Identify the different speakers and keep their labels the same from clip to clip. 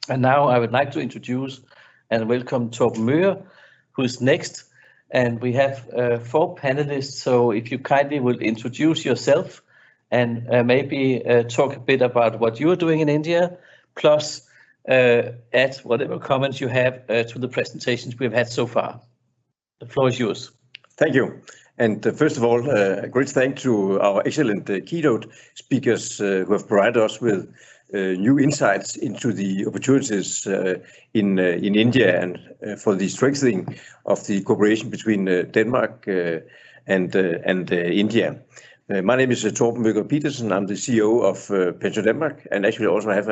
Speaker 1: And now I would like to introduce and welcome Torben Møger, who's next. And we have 4 panelists, so if you kindly will introduce yourself and maybe talk a bit about what you are doing in India, plus add whatever comments you have to the presentations we've had so far. The floor is yours.
Speaker 2: Thank you. And first of all, a great thank to our excellent keynote speakers who have provided us with new insights into the opportunities in India and for the strengthening of the cooperation between Denmark and India. My name is Torben Møger Petersen. I'm the CEO of PensionDanmark, and actually also have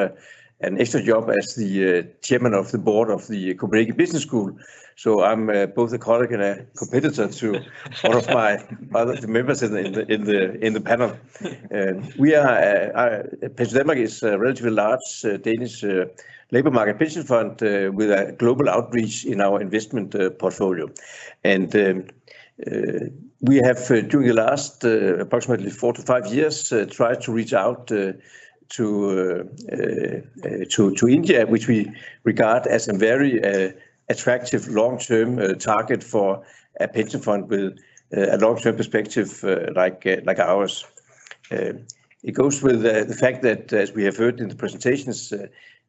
Speaker 2: an extra job as the chairman of the board of the Copenhagen Business School. So I'm both a colleague and a competitor to one of my other members in the panel. PensionDanmark is a relatively large Danish labor market pension fund with a global outreach in our investment portfolio. And we have during the last approximately 4 to 5 years tried to reach out to India, which we regard as a very attractive long-term target for a pension fund with a long-term perspective like ours. It goes with the fact that, as we have heard in the presentations,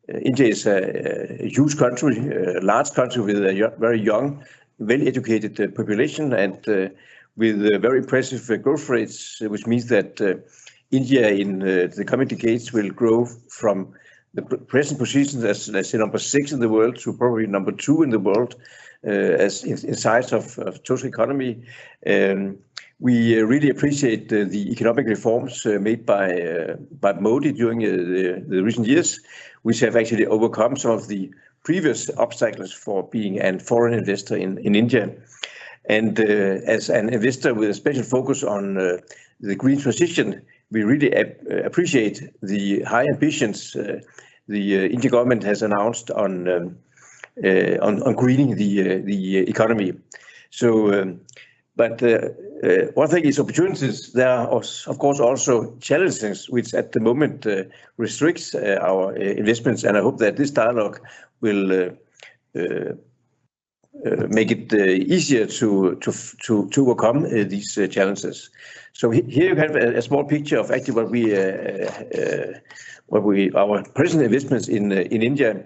Speaker 2: India is a huge country, a large country with a very young, well-educated population, and with very impressive growth rates, which means that India in the coming decades will grow from the present position as let's say number 6 in the world to probably number 2 in the world as in size of total economy. We really appreciate the economic reforms made by Modi during the recent years, which have actually overcome some of the previous obstacles for being a foreign investor in India. And as an investor with a special focus on the green transition, we really appreciate the high ambitions the Indian government has announced on greening the economy. So, but one thing is opportunities. There are of course also challenges which at the moment restricts our investments, and I hope that this dialogue will make it easier to overcome these challenges. So here you have a small picture of actually our present investments in India.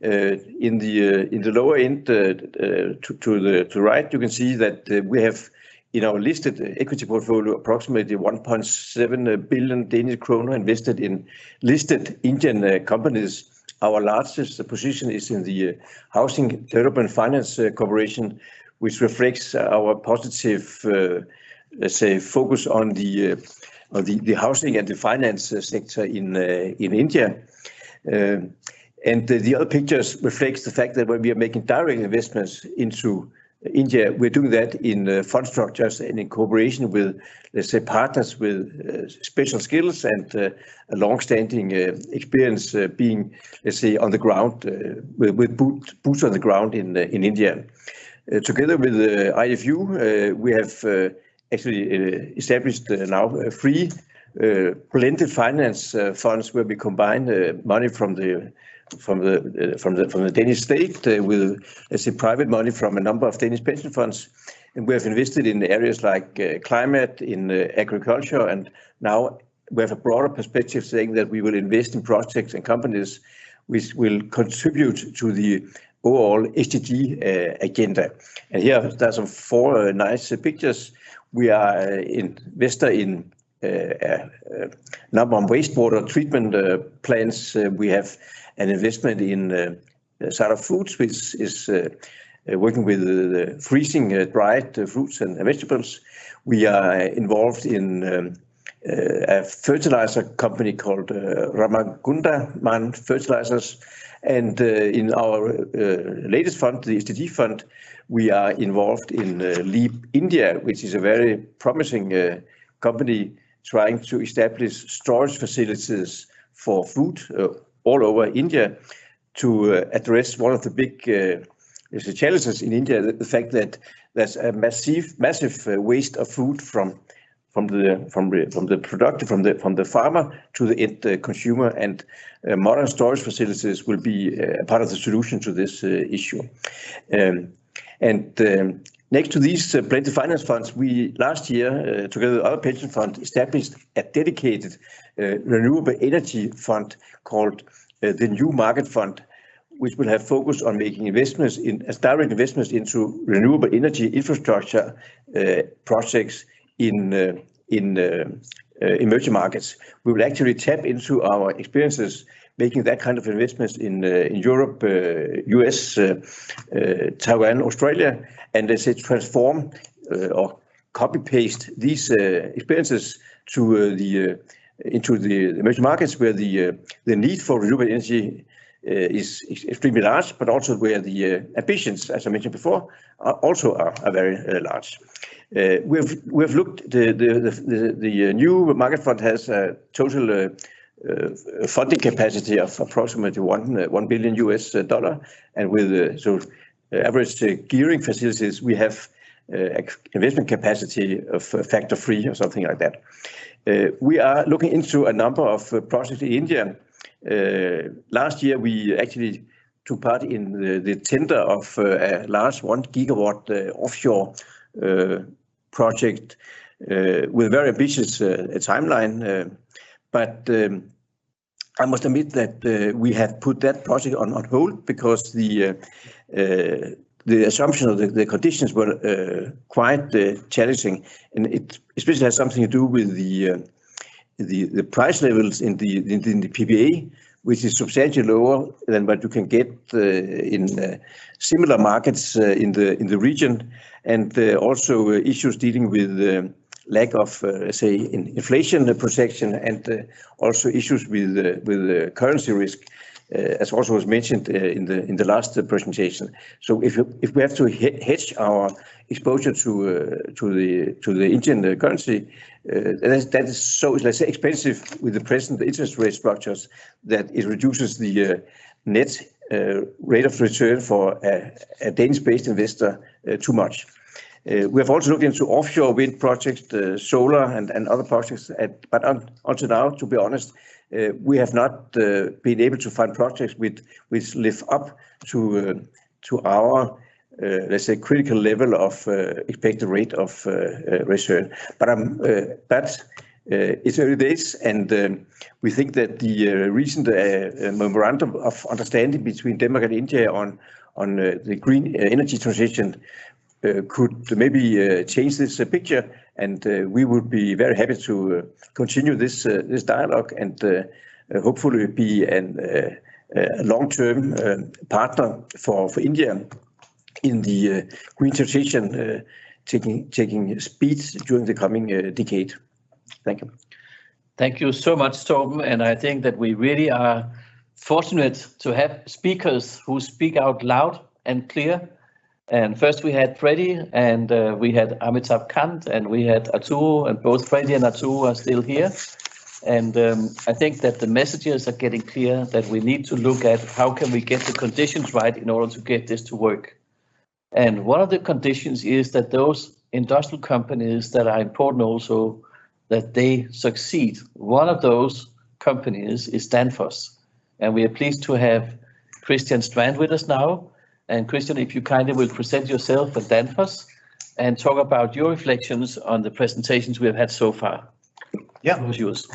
Speaker 2: In the lower end to the right, you can see that we have in our listed equity portfolio approximately 1.7 billion Danish kroner invested in listed Indian companies. Our largest position is in the Housing Development Finance Corporation, which reflects our positive, let's say, focus on the housing and the finance sector in India. And the other pictures reflects the fact that when we are making direct investments into India, we're doing that in fund structures and in cooperation with, let's say, partners with special skills and a long-standing experience being, let's say, on the ground with boots on the ground in India. Together with IFU, we have actually established now 3 blended finance funds where we combine money from the Danish state with, let's say, private money from a number of Danish pension funds, and we have invested in areas like climate, in agriculture, and now we have a broader perspective saying that we will invest in projects and companies which will contribute to the overall SDG agenda. And here there's some 4 nice pictures. We are investor in a number of wastewater treatment plants. We have an investment in Sartor Foods, which is working with freezing dried fruits and vegetables. We are involved in a fertilizer company called Ramagundaman Fertilizers. And in our latest fund, the SDG fund, we are involved in Leap India, which is a very promising company trying to establish storage facilities for food all over India to address one of the big challenges in India, the fact that there's a massive waste of food from the farmer to the end consumer, and modern storage facilities will be a part of the solution to this issue. Next to these blended finance funds, we last year, together with other pension funds, established a dedicated renewable energy fund called the New Market Fund, which will have focus on making investments as direct investments into renewable energy infrastructure projects in emerging markets. We will actually tap into our experiences making that kind of investments in Europe, US, Taiwan, Australia, and let's say transform or copy-paste these experiences to into the emerging markets where the need for renewable energy is extremely large, but also where the ambitions, as I mentioned before, are very large. We have looked. The New Market Fund has a total funding capacity of approximately $1 billion, and with average gearing facilities, we have investment capacity of factor 3 or something like that. We are looking into a number of projects in India. Last year, we actually took part in the tender of a large 1 gigawatt offshore project with a very ambitious timeline. But I must admit that we have put that project on hold because the assumption of the conditions were quite challenging, and it especially has something to do with the price levels in the PPA, which is substantially lower than what you can get in similar markets in the region, and also issues dealing with lack of, say, inflation protection, and also issues with currency risk, as also was mentioned in the last presentation. So if we have to hedge our exposure to the Indian currency, that is so, let's say, expensive with the present interest rate structures that it reduces the net rate of return for a Danish-based investor too much. We have also looked into offshore wind projects, solar and other projects, but until now, to be honest, we have not been able to find projects which live up to our, let's say, critical level of expected rate of return. But it's early days, and we think that the recent memorandum of understanding between Denmark and India on the green energy transition could maybe change this picture, and we would be very happy to continue this dialogue and hopefully be a long-term partner for India in the green transition, taking speed during the coming decade. Thank you.
Speaker 1: Thank you so much, Torben, and I think that we really are fortunate to have speakers who speak out loud and clear. And first we had Freddie, and we had Amitabh Kant, and we had Atul, and both Freddie and Atul are still here. And I think that the messages are getting clear that we need to look at how can we get the conditions right in order to get this to work. And one of the conditions is that those industrial companies that are important also, that they succeed. One of those companies is Danfoss. And we are pleased to have Christian Strand with us now. And Christian, if you kindly will present yourself at Danfoss and talk about your reflections on the presentations we have had so far.
Speaker 3: Yeah,
Speaker 1: it was yours.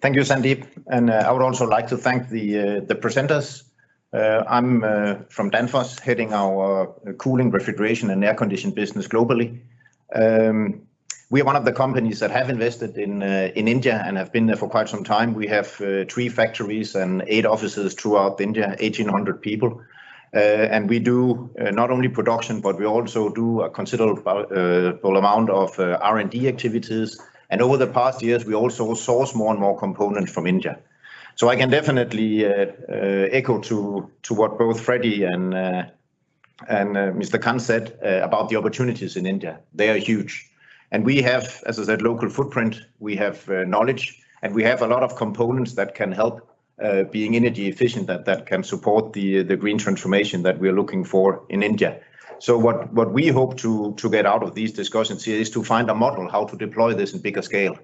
Speaker 3: Thank you, Sandeep. And I would also like to thank the presenters. I'm from Danfoss, heading our cooling, refrigeration, and air conditioning business globally. We are one of the companies that have invested in India and have been there for quite some time. We have 3 factories and 8 offices throughout India, 1,800 people. And we do not only production, but we also do a considerable amount of R&D activities. And over the past years, we also source more and more components from India. So I can definitely echo to what both Freddie and Mr. Kant said about the opportunities in India. They are huge. And we have, as I said, local footprint, we have knowledge, and we have a lot of components that can help being energy efficient, that can support the green transformation that we're looking for in India. So what we hope to get out of these discussions here is to find a model how to deploy this in bigger scale.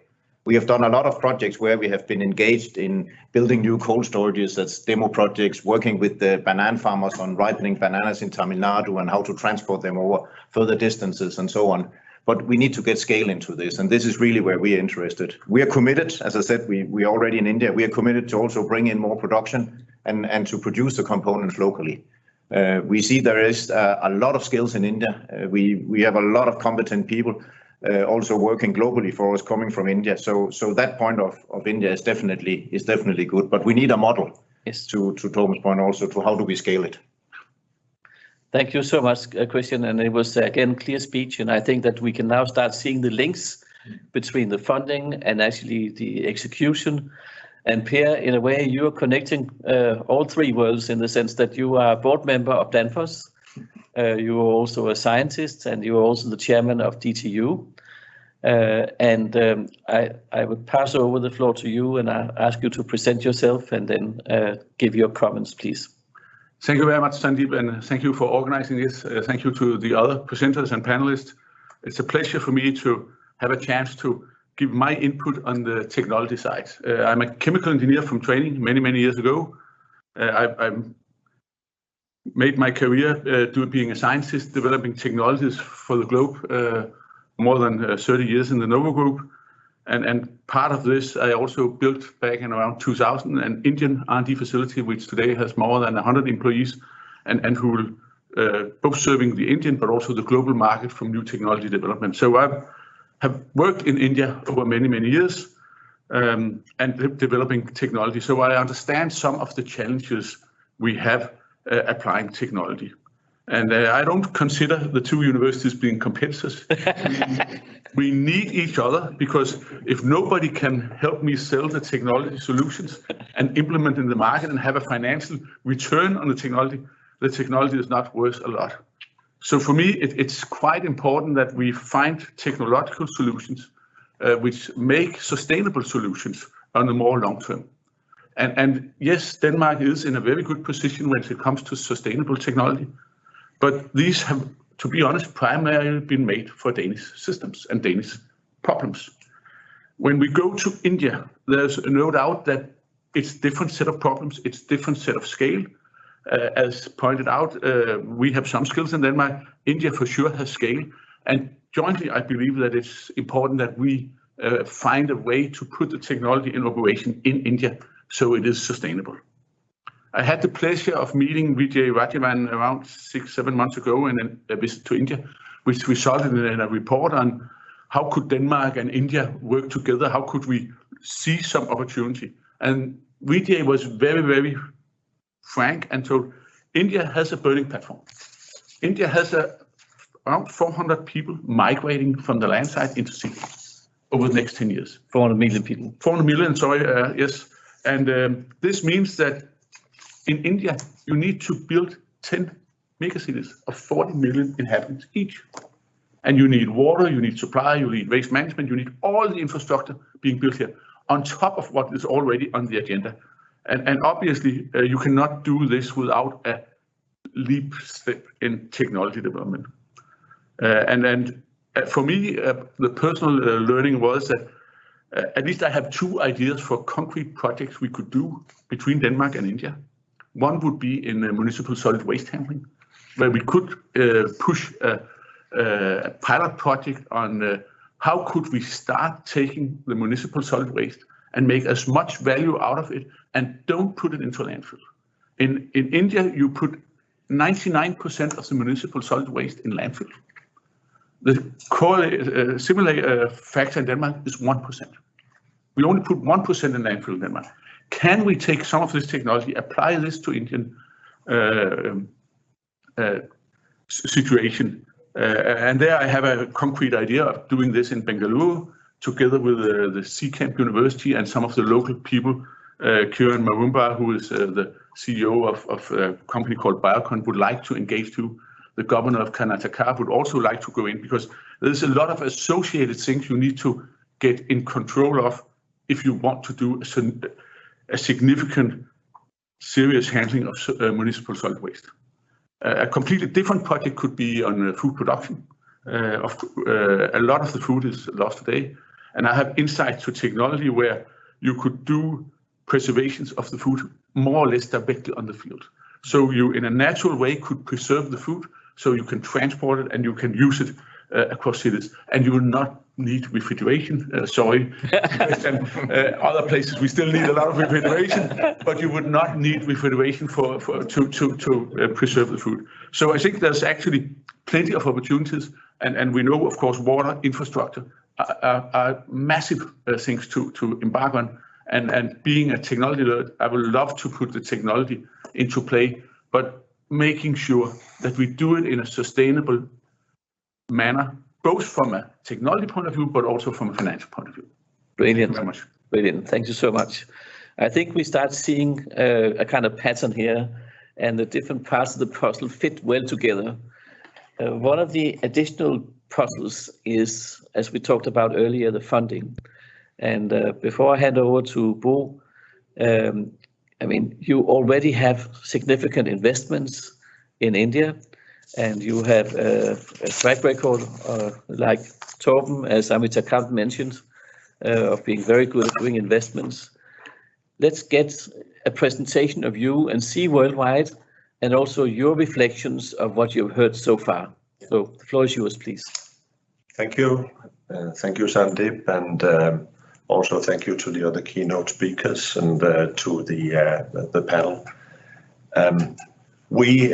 Speaker 3: We have done a lot of projects where we have been engaged in building new cold storages, that's demo projects, working with the banana farmers on ripening bananas in Tamil Nadu and how to transport them over further distances and so on. But we need to get scale into this, and this is really where we are interested. We are committed, as I said, we are already in India, we are committed to also bring in more production and to produce the components locally. We see there is a lot of skills in India. We have a lot of competent people also working globally for us coming from India. So that point of India is definitely good, but we need a model. Yes. To Torben's point also, to how do we scale it.
Speaker 1: Thank you so much, Christian, and it was again clear speech, and I think that we can now start seeing the links between the funding and actually the execution. And Per, in a way, you are connecting all three worlds in the sense that you are a board member of Danfoss, you are also a scientist, and you are also the chairman of DTU. I would pass over the floor to you, and I ask you to present yourself and then give your comments, please.
Speaker 4: Thank you very much, Sandeep, and thank you for organizing this. Thank you to the other presenters and panelists. It's a pleasure for me to have a chance to give my input on the technology side. I'm a chemical engineer from training many years ago. I made my career being a scientist, developing technologies for the globe, more than 30 years in the Novo Group. And part of this, I also built back in around 2000 an Indian R&D facility, which today has more than 100 employees, and who will both serving the Indian but also the global market from new technology development. So I have worked in India over many years and developing technology. So I understand some of the challenges we have applying technology. And I don't consider the two universities being competitors. We need each other, because if nobody can help me sell the technology solutions and implement in the market and have a financial return on the technology is not worth a lot. So for me, it's quite important that we find technological solutions which make sustainable solutions on the more long term. And yes, Denmark is in a very good position when it comes to sustainable technology. But these have, to be honest, primarily been made for Danish systems and Danish problems. When we go to India, there's no doubt that it's different set of problems, it's different set of scale. As pointed out, we have some skills in Denmark. India for sure has scale. And jointly, I believe that it's important that we find a way to put the technology in operation in India so it is sustainable. I had the pleasure of meeting Vijay Rajavan around 6-7 months ago in a visit to India, which resulted in a report on how could Denmark and India work together, how could we see some opportunity. And Vijay was very frank and told India has a burning platform. India has around 400 people migrating from the land side into cities over the next 10 years.
Speaker 1: 400 million people.
Speaker 4: 400 million, sorry, yes. And this means that in India, you need to build 10 megacities of 40 million inhabitants each. And you need water, you need supply, you need waste management, you need all the infrastructure being built here on top of what is already on the agenda. And obviously, you cannot do this without a leap step in technology development. And for me, the personal learning was that at least I have two ideas for concrete projects we could do between Denmark and India. One would be in municipal solid waste handling, where we could push a pilot project on how could we start taking the municipal solid waste and make as much value out of it and don't put it into landfill. In India, you put 99% of the municipal solid waste in landfill. The similar factor in Denmark is 1%. We only put 1% in landfill in Denmark. Can we take some of this technology, apply this to Indian situation? And there I have a concrete idea of doing this in Bengaluru, together with the Seacamp University and some of the local people. Kiran Marumba, who is the CEO of a company called Biocon, would like to engage to. The governor of Karnataka would also like to go in, because there's a lot of associated things you need to get in control of if you want to do a significant, serious handling of municipal solid waste. A completely different project could be on food production. A lot of the food is lost today, and I have insights to technology where you could do preservations of the food more or less directly on the field. So you, in a natural way, could preserve the food, so you can transport it and you can use it across cities, and you will not need refrigeration. And other places we still need a lot of refrigeration, but you would not need refrigeration to preserve the food. So I think there's actually plenty of opportunities, and we know, of course, water infrastructure are massive things to embark on. And being a technology nerd, I would love to put the technology into play, but making sure that we do it in a sustainable manner, both from a technology point of view, but also from a financial point of view.
Speaker 1: Brilliant.
Speaker 4: Thank you very much.
Speaker 1: Brilliant. Thank you so much. I think we start seeing a kind of pattern here, and the different parts of the puzzle fit well together. One of the additional puzzles is, as we talked about earlier, the funding. And before I hand over to Bo, I mean, you already have significant investments in India, and you have a track record, like Torben, as Amitabh Kant mentioned, of being very good at doing investments. Let's get a presentation of you and see worldwide, and also your reflections of what you've heard so far. So the floor is yours, please.
Speaker 5: Thank you. Thank you, Sandeep, and also thank you to the other keynote speakers and to the panel. We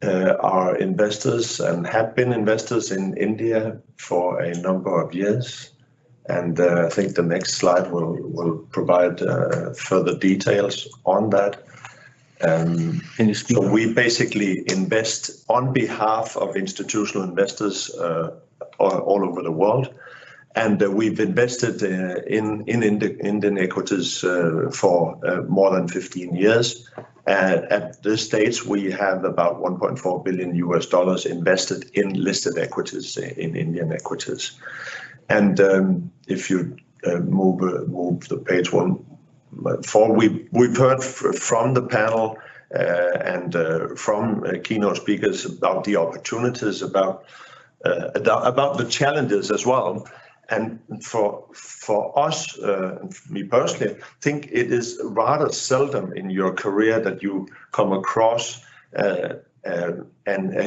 Speaker 5: are investors and have been investors in India for a number of years, and I think the next slide will provide further details on that. So we basically invest on behalf of institutional investors all over the world, and we've invested in Indian equities for more than 15 years. At this stage, we have about $1.4 billion invested in listed equities, in Indian equities. And if you move the page one, we've heard from the panel and from keynote speakers about the opportunities, about the challenges as well. And for us, me personally, I think it is rather seldom in your career that you come across a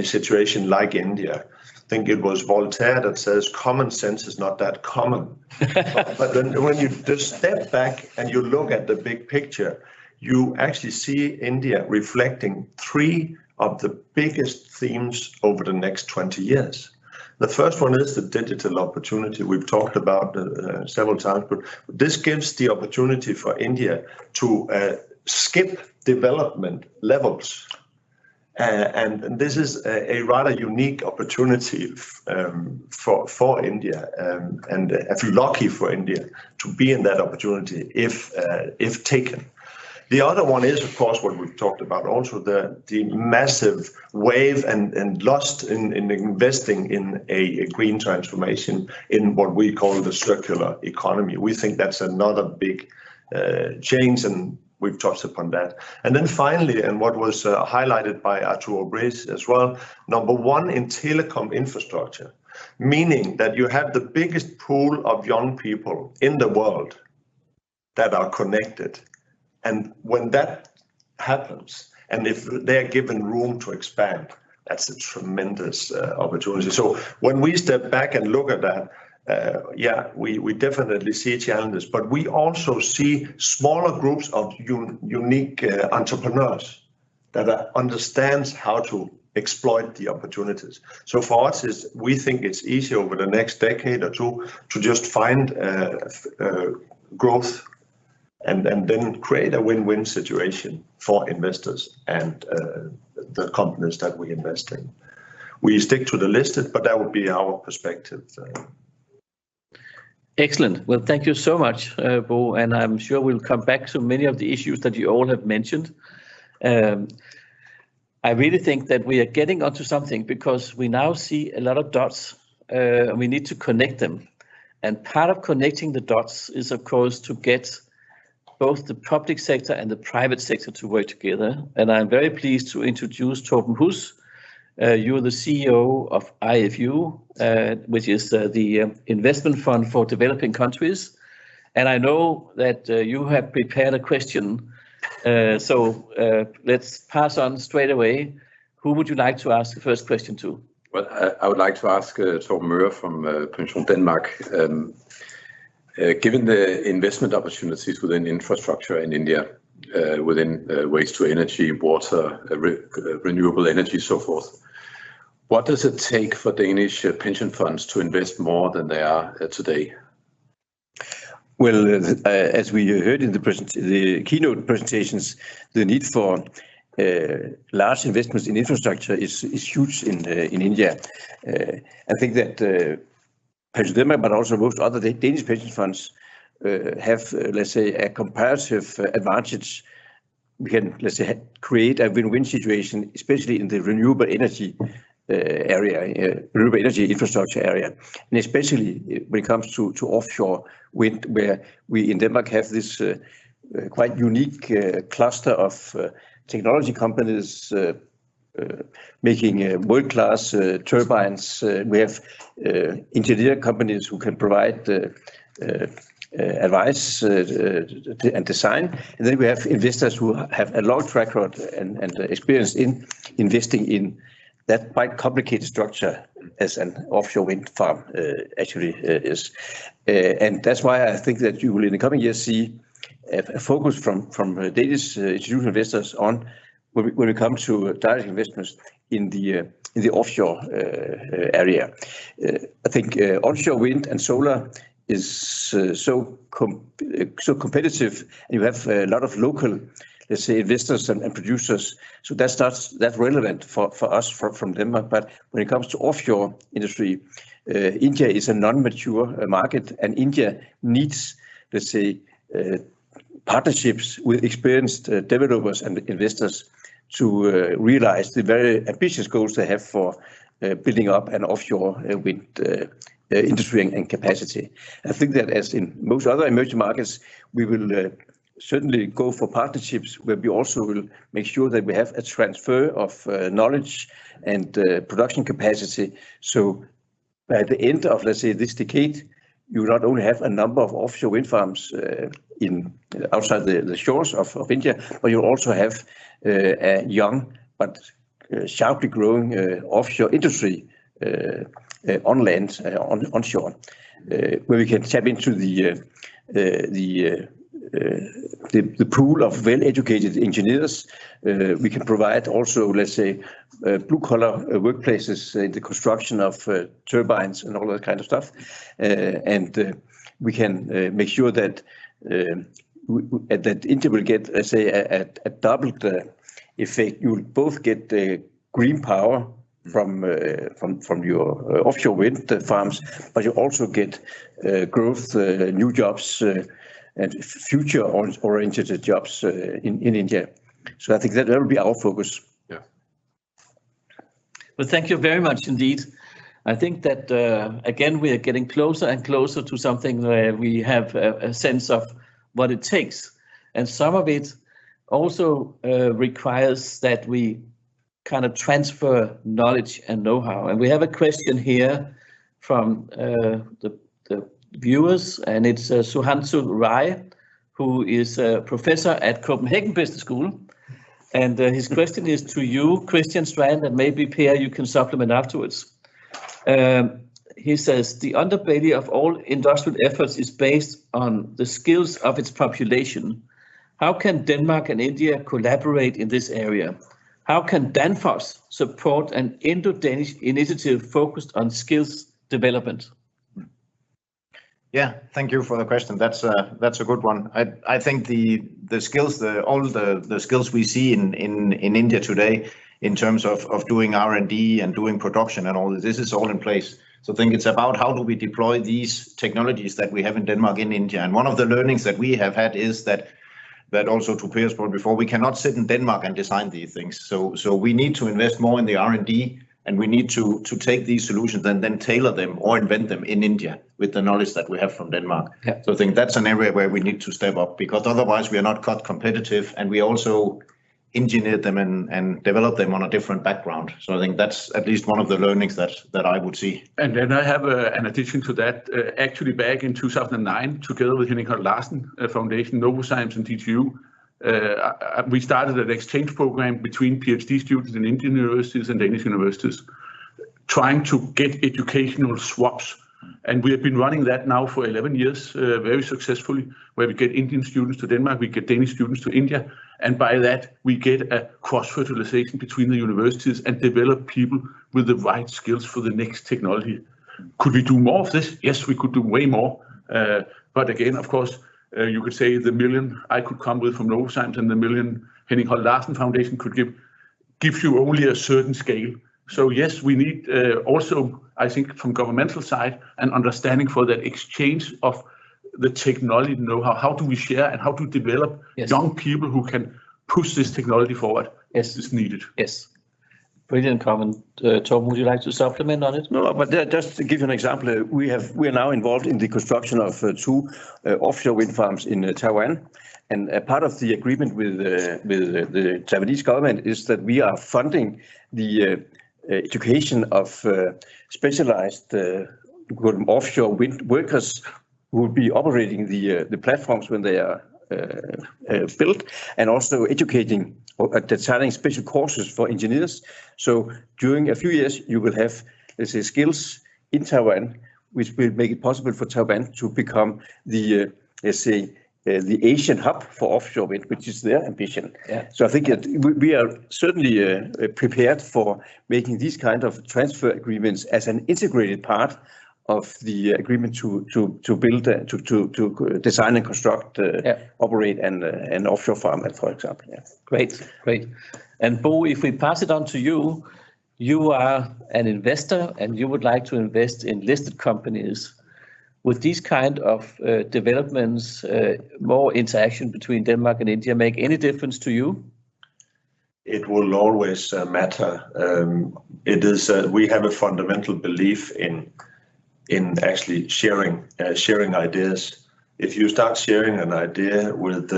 Speaker 5: situation like India. I think it was Voltaire that says common sense is not that common. But then when you just step back and you look at the big picture, you actually see India reflecting three of the biggest themes over the next 20 years. The first one is the digital opportunity we've talked about several times, but this gives the opportunity for India to skip development levels. And this is a rather unique opportunity for India, and lucky for India to be in that opportunity if taken. The other one is, of course, what we've talked about also, the massive wave and lust in investing in a green transformation in what we call the circular economy. We think that's another big change, and we've touched upon that. And then finally, and what was highlighted by Arturo Bres as well, number one in telecom infrastructure, meaning that you have the biggest pool of young people in the world that are connected. And when that happens, and if they're given room to expand, that's a tremendous opportunity. So when we step back and look at that, we definitely see challenges, but we also see smaller groups of unique entrepreneurs that understands how to exploit the opportunities. So for us, we think it's easy over the next decade or two to just find growth and then create a win-win situation for investors and the companies that we invest in. We stick to the listed, but that would be our perspective.
Speaker 1: Excellent. Well, thank you so much, Bo, and I'm sure we'll come back to many of the issues that you all have mentioned. I really think that we are getting onto something because we now see a lot of dots. We need to connect them. And part of connecting the dots is, of course, to get both the public sector and the private sector to work together. And I'm very pleased to introduce Torben Huss. You're the CEO of IFU, which is the investment fund for developing countries. And I know that you have prepared a question. So let's pass on straight away. Who would you like to ask the first question to?
Speaker 6: Well, I would like to ask Torben Møhr from Pension Denmark. Given the investment opportunities within infrastructure in India, within waste to energy, water, renewable energy, so forth, what does it take for Danish pension funds to invest more than they are today?
Speaker 2: Well, as we heard in the keynote presentations, the need for large investments in infrastructure is huge in India. I think that Pension Denmark, but also most other Danish pension funds have, let's say, a comparative advantage. We can, let's say, create a win-win situation, especially in the renewable energy area, renewable energy infrastructure area, and especially when it comes to offshore wind, where we in Denmark have this quite unique cluster of technology companies making world-class turbines. We have engineer companies who can provide advice and design, and then we have investors who have a long track record and experience in investing in that quite complicated structure as an offshore wind farm actually is. And that's why I think that you will in the coming years see a focus from Danish institutional investors on when it comes to direct investments in the offshore area. I think onshore wind and solar is so competitive, and you have a lot of local, let's say, investors and producers. So that's not that relevant for us from Denmark. But when it comes to offshore industry, India is a non-mature market, and India needs, let's say, partnerships with experienced developers and investors to realize the very ambitious goals they have for building up an offshore wind industry and capacity. I think that as in most other emerging markets, we will certainly go for partnerships where we also will make sure that we have a transfer of knowledge and production capacity. So by the end of, let's say, this decade, you not only have a number of offshore wind farms outside the shores of India, but you also have a young but sharply growing offshore industry on land, onshore, where we can tap into the pool of well-educated engineers. We can provide also, let's say, blue-collar workplaces in the construction of turbines and all that kind of stuff. And we can make sure that that India will get, let's say, a doubled effect. You will both get green power from your offshore wind farms, but you also get growth, new jobs, and future-oriented jobs in India. So I think that will be our focus.
Speaker 6: Yeah.
Speaker 1: Well, thank you very much indeed. I think that, again, we are getting closer and closer to something where we have a sense of what it takes. And some of it also requires that we kind of transfer knowledge and know-how. And we have a question here from the viewers, and it's Suhansu Rai, who is a professor at Copenhagen Business School. And his question is to you, Christian Strand, and maybe Per, you can supplement afterwards. He says, the underbelly of all industrial efforts is based on the skills of its population. How can Denmark and India collaborate in this area? How can Danfoss support an Indo-Danish initiative focused on skills development?
Speaker 3: Yeah, thank you for the question. That's a good one. I think the skills, all the skills we see in India today in terms of doing R&D and doing production and all this is all in place. So I think it's about how do we deploy these technologies that we have in Denmark in India. And one of the learnings that we have had is that also to Per's point before, we cannot sit in Denmark and design these things. So we need to invest more in the R&D And we need to take these solutions and then tailor them or invent them in India with the knowledge that we have from Denmark.
Speaker 1: Yeah.
Speaker 3: So I think that's an area where we need to step up, because otherwise we are not cost competitive, and we also engineer them and develop them on a different background. So I think that's at least one of the learnings that I would see.
Speaker 4: And then I have an addition to that. Actually, back in 2009, together with Henning Holt Larsen Foundation, Novozymes, and DTU, we started an exchange program between PhD students in Indian universities and Danish universities, trying to get educational swaps. And we have been running that now for 11 years, very successfully, where we get Indian students to Denmark, we get Danish students to India, and by that we get a cross-fertilization between the universities and develop people with the right skills for the next technology. Could we do more of this? Yes, we could do way more. But again, of course, you could say the million I could come with from Novozymes and the million Henning Holt Larsen Foundation could give gives you only a certain scale. So yes, we need also, I think, from governmental side, an understanding for that exchange of the technology know-how. How do we share and how to develop young people who can push this technology forward?
Speaker 1: Yes,
Speaker 4: is needed.
Speaker 1: Yes, brilliant comment. Torben, would you like to supplement on it?
Speaker 2: No, but just to give you an example, we are now involved in the construction of two offshore wind farms in Taiwan. And a part of the agreement with the Taiwanese government is that we are funding the education of specialized offshore wind workers who will be operating the platforms when they are built, and also educating or designing special courses for engineers. So during a few years, you will have, let's say, skills in Taiwan, which will make it possible for Taiwan to become the, let's say, the Asian hub for offshore wind, which is their ambition.
Speaker 1: Yeah.
Speaker 2: So I think that we are certainly prepared for making these kind of transfer agreements as an integrated part of the agreement to build, to design and construct, operate an offshore farm, for example. Yeah.
Speaker 1: Great. And Bo, if we pass it on to you, you are an investor and you would like to invest in listed companies. Would these kind of developments, more interaction between Denmark and India, make any difference to you?
Speaker 5: It will always matter. It is we have a fundamental belief in actually sharing ideas. If you start sharing an idea with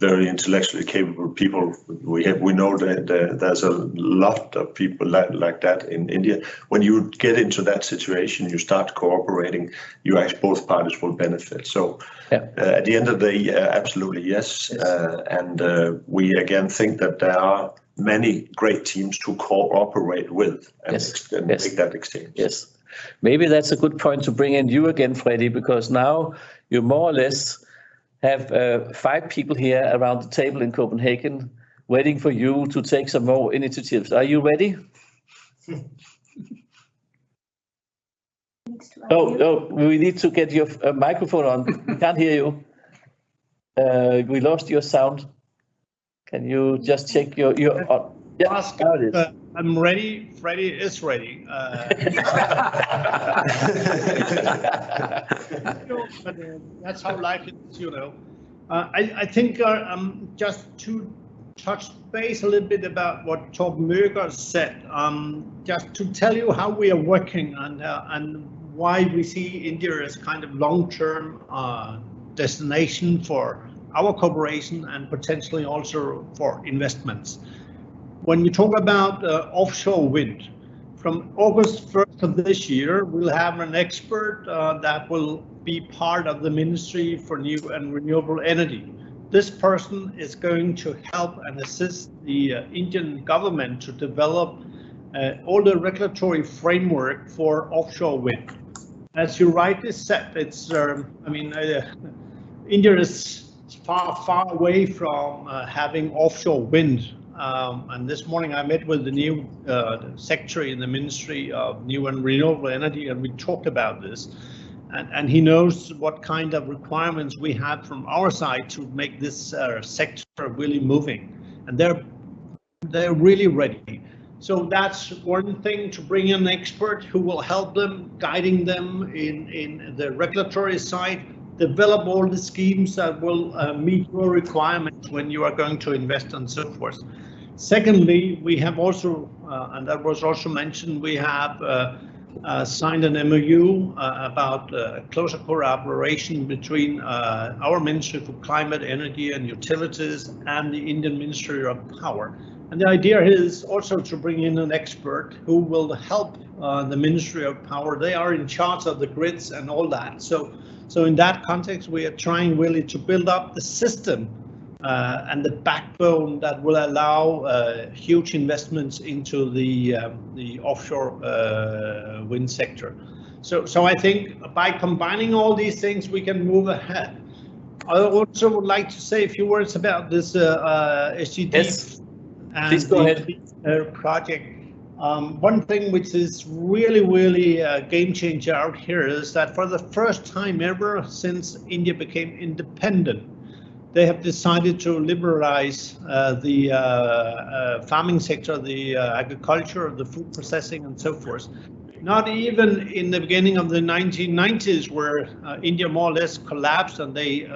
Speaker 5: very intellectually capable people, we know that there's a lot of people like that in India. When you get into that situation, you start cooperating. Both parties will benefit. So at the end of the day, absolutely yes. And we again think that there are many great teams to cooperate with and make that exchange.
Speaker 1: Yes. Maybe that's a good point to bring in you again, Freddy, because now you more or less have 5 people here around the table in Copenhagen waiting for you to take some more initiatives. Are you ready? Oh, we need to get your microphone on. We can't hear you. We lost your sound. Can you just check your yeah,
Speaker 7: I'm ready. Freddy is ready. But that's how life is, you know. I think just to touch base a little bit about what Torben Møger said, just to tell you how we are working and why we see India as kind of long-term destination for our cooperation and potentially also for investments. When we talk about offshore wind, from August 1st of this year, we'll have an expert that will be part of the Ministry for New and Renewable Energy. This person is going to help and assist the Indian government to develop all the regulatory framework for offshore wind. As you rightly said, it's, India is far away from having offshore wind. And this morning I met with the new secretary in the Ministry of New and Renewable Energy, and we talked about this. And he knows what kind of requirements we have from our side to make this sector really moving. And they're really ready. So that's one thing, to bring in an expert who will help them, guiding them in the regulatory side, develop all the schemes that will meet your requirements when you are going to invest and so forth. Secondly, we have also, and that was also mentioned, we have signed an MOU about closer collaboration between our Ministry for Climate, Energy and Utilities and the Indian Ministry of Power. And the idea is also to bring in an expert who will help the Ministry of Power. They are in charge of the grids and all that. So in that context, we are trying really to build up the system and the backbone that will allow huge investments into the offshore wind sector. So I think by combining all these things, we can move ahead. I also would like to say a few words about this SGD.
Speaker 1: Yes.
Speaker 7: And
Speaker 1: please go ahead.
Speaker 7: Project. One thing which is really a game changer out here is that for the first time ever since India became independent, they have decided to liberalize the farming sector, the agriculture, the food processing and so forth. Not even in the beginning of the 1990s, where India more or less collapsed and they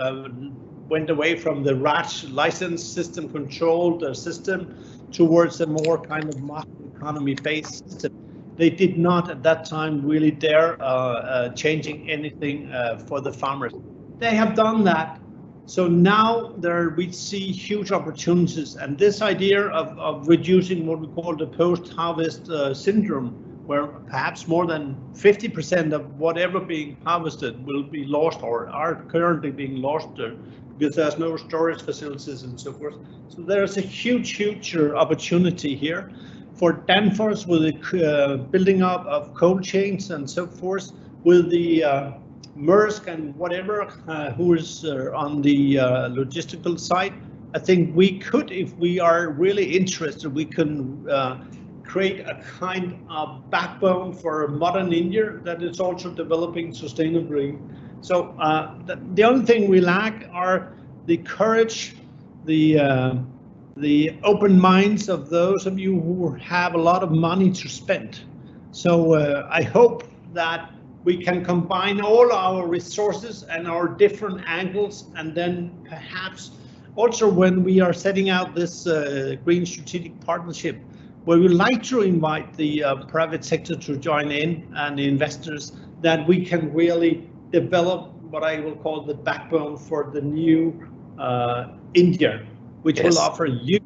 Speaker 7: went away from the Raj license system controlled system towards a more kind of market economy based system. They did not at that time really dare changing anything for the farmers. They have done that. So now we see huge opportunities, and this idea of reducing what we call the post-harvest syndrome, where perhaps more than 50% of whatever being harvested will be lost or are currently being lost because there's no storage facilities and so forth. So there's a huge opportunity here for Danfoss with the building up of cold chains and so forth, with the Maersk and whatever who is on the logistical side. I think we could, if we are really interested, we can create a kind of backbone for modern India that is also developing sustainably. So the only thing we lack are the courage, the open minds of those of you who have a lot of money to spend. So I hope that we can combine all our resources and our different angles, and then perhaps also when we are setting out this Green Strategic Partnership, where we like to invite the private sector to join in and the investors, that we can really develop what I will call the backbone for the new India, which will offer you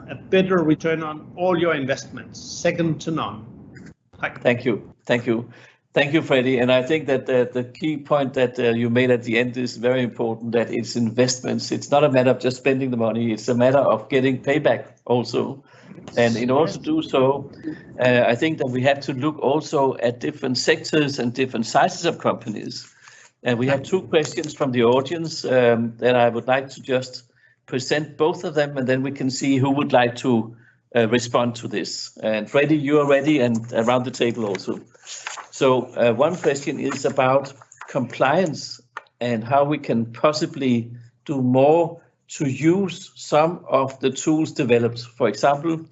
Speaker 7: a better return on all your investments, second to none.
Speaker 1: Thank you. Thank you, Freddie. And I think that the key point that you made at the end is very important, that it's investments. It's not a matter of just spending the money. It's a matter of getting payback also. And in order to do so, I think that we have to look also at different sectors and different sizes of companies. And we have two questions from the audience that I would like to just present both of them, and then we can see who would like to respond to this. And Freddie, you are ready, and around the table also. So one question is about compliance and how we can possibly do more to use some of the tools developed. For example,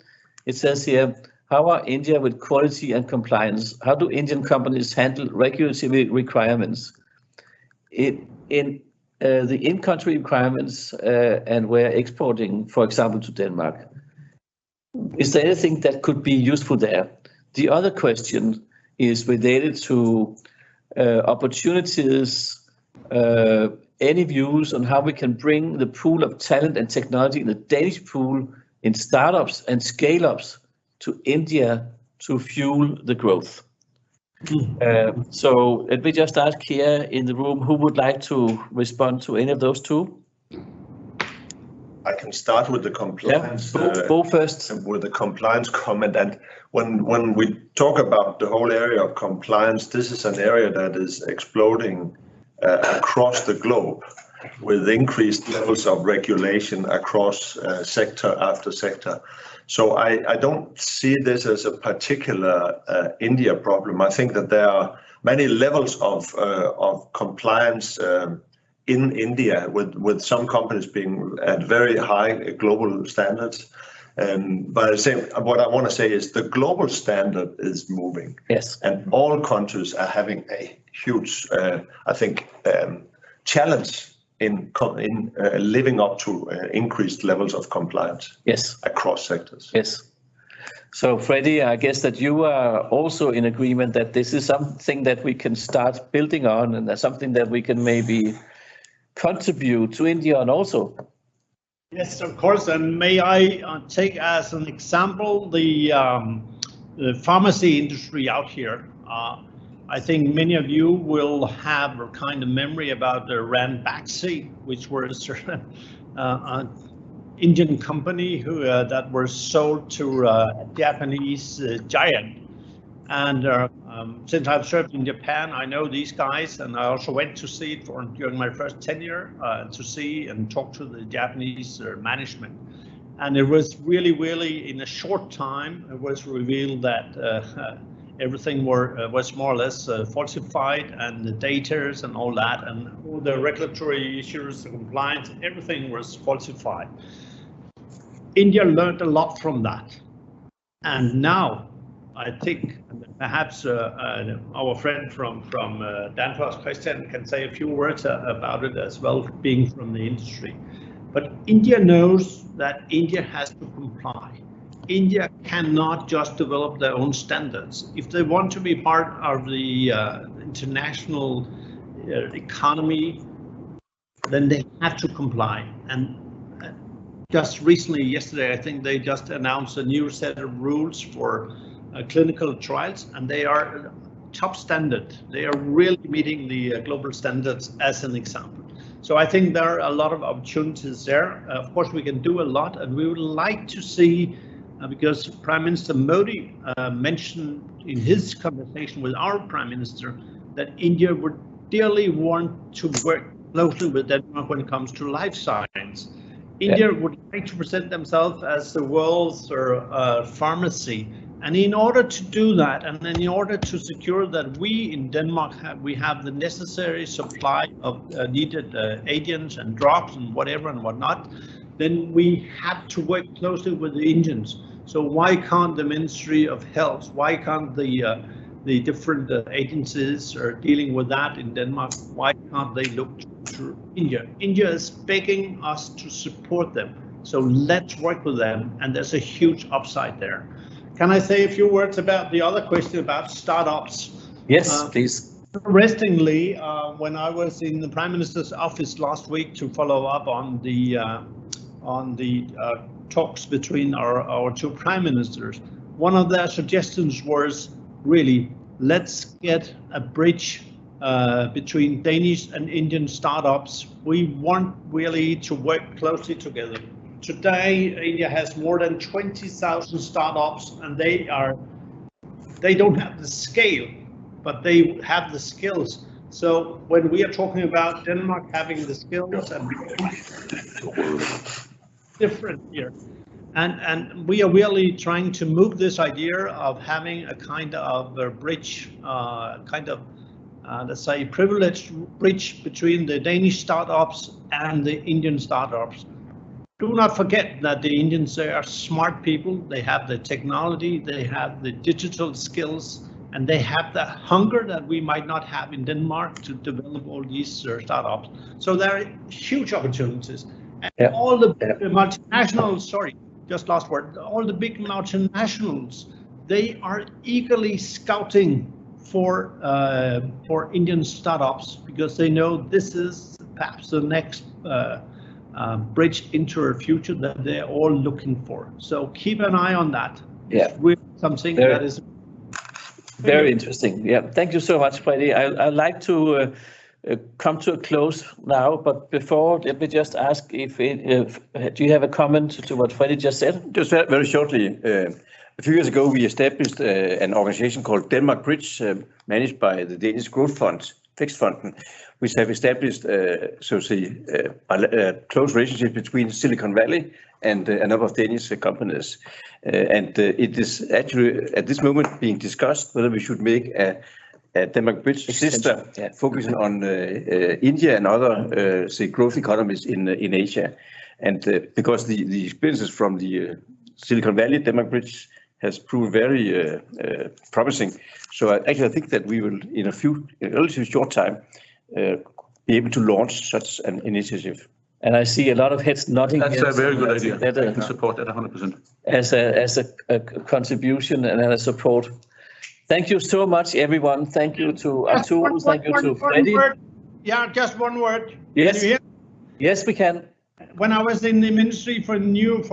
Speaker 1: it says here, how are India with quality and compliance? How do Indian companies handle regulatory requirements? In the in-country requirements and we're exporting, for example, to Denmark. Is there anything that could be useful there? The other question is related to opportunities, any views on how we can bring the pool of talent and technology in the Danish pool in startups and scale-ups to India to fuel the growth. So let me just ask here in the room, who would like to respond to any of those two?
Speaker 5: I can start with the compliance.
Speaker 1: Go first.
Speaker 5: With the compliance comment. And when we talk about the whole area of compliance, this is an area that is exploding across the globe, with increased levels of regulation across sector after sector. So I don't see this as a particular India problem. I think that there are many levels of compliance in India, with some companies being at very high global standards. But what I want to say is the global standard is moving.
Speaker 1: Yes.
Speaker 5: And all countries are having a huge, I think, challenge in living up to increased levels of compliance
Speaker 1: Yes.
Speaker 5: across sectors.
Speaker 1: Yes. So Freddie, I guess that you are also in agreement that this is something that we can start building on, and that's something that we can maybe contribute to India on also.
Speaker 7: Yes, of course. And may I take as an example the pharmacy industry out here. I think many of you will have a kind of memory about the Ranbaxy, which was an Indian company that were sold to a Japanese giant. And since I've served in Japan, I know these guys, and I also went to see it during my first tenure to see and talk to the Japanese management. And it was really in a short time, it was revealed that everything was more or less falsified, and the data and all that, and all the regulatory issues, the compliance, everything was falsified. India learned a lot from that. And now, I think perhaps our friend from Danfoss, Christian, can say a few words about it as well, being from the industry. But India knows that India has to comply. India cannot just develop their own standards. If they want to be part of the international economy, then they have to comply. And just recently, yesterday, I think they just announced a new set of rules for clinical trials, and they are top standard. They are really meeting the global standards as an example. So I think there are a lot of opportunities there. Of course, we can do a lot, and we would like to see, because Prime Minister Modi mentioned in his conversation with our Prime Minister that India would dearly want to work closely with Denmark when it comes to life science. India would like to present themselves as the world's pharmacy. And in order to do that, and in order to secure that we in Denmark have the necessary supply of needed agents and drugs and whatever and whatnot, then we have to work closely with the Indians. So why can't the Ministry of Health, why can't the different agencies are dealing with that in Denmark, why can't they look to India? India is begging us to support them. So let's work with them, and there's a huge upside there. Can I say a few words about the other question about startups?
Speaker 1: Yes, please.
Speaker 7: Interestingly, when I was in the Prime Minister's office last week to follow up on the talks between our two Prime Ministers, one of their suggestions was really, let's get a bridge between Danish and Indian startups. We want really to work closely together. Today, India has more than 20,000 startups, and they don't have the scale, but they have the skills. So when we are talking about Denmark having the skills and different here, and we are really trying to move this idea of having a kind of a bridge, let's say privileged bridge between the Danish startups and the Indian startups. Do not forget that the Indians are smart people. They have the technology, they have the digital skills, and they have the hunger that we might not have in Denmark to develop all these startups. So there are huge opportunities. And all the multinationals, sorry, just last word, all the big multinationals, they are eagerly scouting for Indian startups because they know this is perhaps the next bridge into a future that they're all looking for. So keep an eye on that.
Speaker 1: Yeah,
Speaker 7: it's really something that is
Speaker 1: very interesting. Yeah, thank you so much, Freddie. I'd like to come to a close now, but before, let me just ask if do you have a comment to what Freddie just said?
Speaker 2: Just very shortly. A few years ago, we established an organization called Denmark Bridge, managed by the Danish Growth Fund, Vækstfonden, which have established, a close relationship between Silicon Valley and a number of Danish companies. And it is actually at this moment being discussed whether we should make a Denmark Bridge sister, focusing on India and other growth economies in Asia. And because the experiences from the Silicon Valley Denmark Bridge has proved very promising. So I think that we will, in a relatively short time, be able to launch such an initiative.
Speaker 1: And I see a lot of heads nodding.
Speaker 4: That's
Speaker 1: yes,
Speaker 4: a very good
Speaker 1: I
Speaker 4: idea.
Speaker 1: think
Speaker 4: I can support that 100%.
Speaker 1: as a contribution and a support. Thank you so much, everyone. Thank you to Arturo. Thank you to Freddie.
Speaker 7: Yeah, just one word.
Speaker 1: Yes.
Speaker 7: Can you hear?
Speaker 1: Yes, we can.
Speaker 7: When I was in the Ministry for New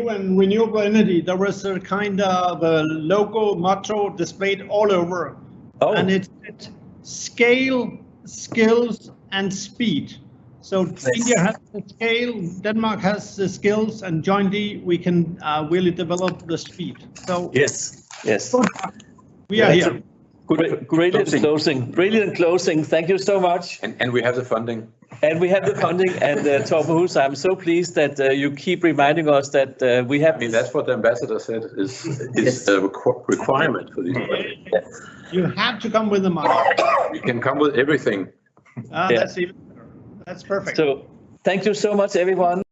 Speaker 7: and Renewable Energy, there was a kind of a logo motto displayed all over.
Speaker 1: Oh.
Speaker 7: And it said scale, skills, and speed. So India has the scale, Denmark has the skills, and jointly we can really develop the speed. So
Speaker 1: Yes.
Speaker 7: we are here.
Speaker 1: Brilliant closing. Thank you so much.
Speaker 6: And we have the funding.
Speaker 1: And we have the funding. And Torben Huus, I'm so pleased that you keep reminding us that we have.
Speaker 6: I mean, that's what the ambassador said is a requirement for these projects.
Speaker 7: You have to come with the money.
Speaker 6: You can come with everything.
Speaker 7: That's even better. That's perfect.
Speaker 1: So thank you so much, everyone.